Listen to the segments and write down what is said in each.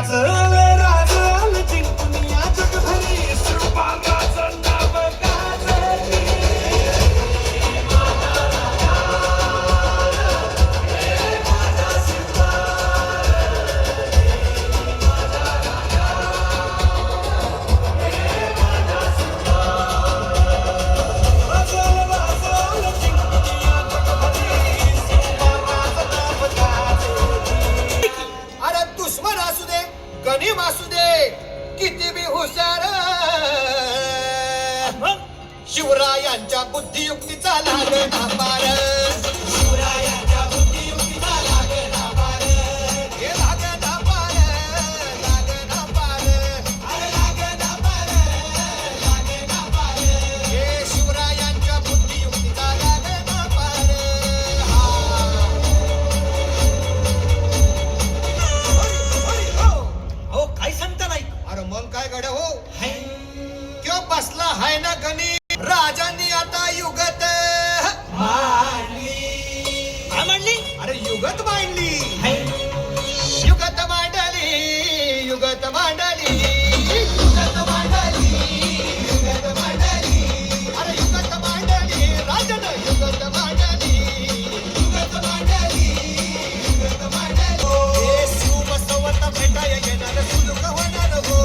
गाजले राजल जिंकून या जगभरी सुभागाचं नाव गाजले. अरे दुश्मन असू दे गणिम असू दे किती बी हुशार शिवरायांच्या बुद्धियुक्तीचा लागना पार. शिवरायांच्या बुद्धियुक्तीचा लागना पार. हे लागना पार लागना पार अरे लागना पार लागना पार. हे शिवरायांच्या बुद्धियुक्तीचा लागना पार. हो काय सांगता नाही. अरे मग काय गड्या हो त्यो बसला हाय ना गणी राजांनी आता युगत मांडली. काय मांडली? अरे युगत मांडली युगत मांडली युगत मांडली युगत मांडली युगत मांडली. अरे युगत मांडली राजन युगत मांडली युगत मांडली युगत मांडली. हे शिव बसवत भेटाय येणार सुलूक होणार हो.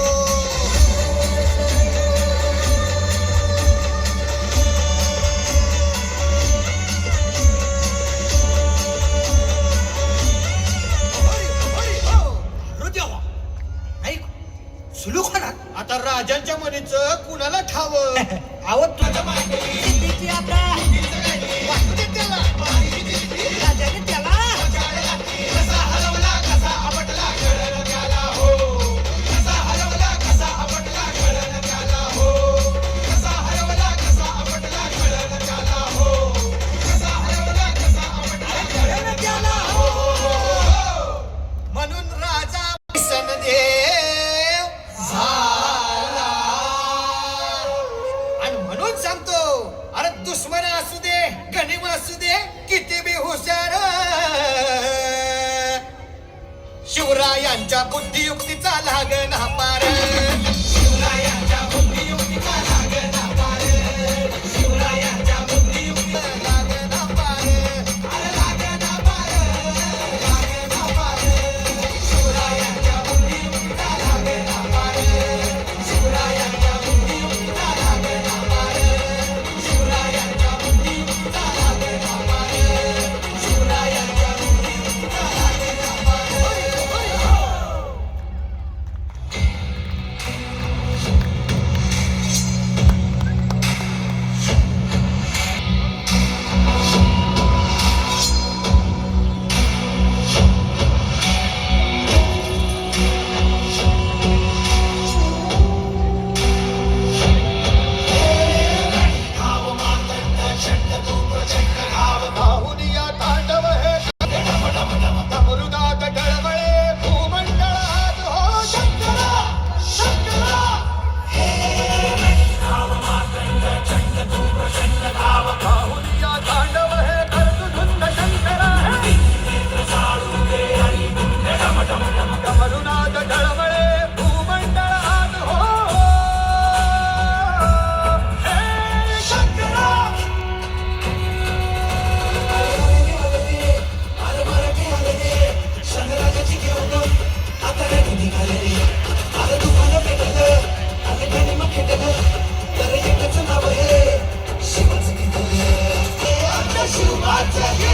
अरे देवा. नाही सुलूक होणार. आता राजांच्या म्हणीचं कुणाला ठाव आवत तुझं सिद्धीची आपला वाटू दे त्याला. राजाने त्याला कसा हरवला कसा आपटला कळलं त्याला हो. कसा हरवला कसा आपटला कळलं त्याला हो. कसा हरवला कसा आपटला कळलं त्याला हो. कसा हरवला कसा आपटला कळलं त्याला हो. म्हणून राजा सणदेव झाला. आणि म्हणून सांगतो अरे दुश्मन असू दे गणिम असू दे किती बी हुशार शिवरायांच्या बुद्धियुक्तीचा लागना पार. शिवरायांच्या बुद्धियुक्तीचा लागना पार. शिवरायांच्या बुद्धियुक्तीचा लागना पार अरे लागना पार लागना पार. शिवरायांच्या बुद्धियुक्तीचा लागना पार. शिवरायांच्या बुद्धियुक्तीचा लागना पार. शिवरायांच्या बुद्धियुक्तीचा लागना पार. शिवरायांच्या बुद्धियुक्तीचा लागना पार. बाहुनिया तांडव हे अमृतात डळमळे भूमंडळात हो शंकरा शंकरा. बाहुनिया तांडव हे धुंद शंकरा अमृतात डळमळे भूमंडळात हो हे शंकरा. शिवाचं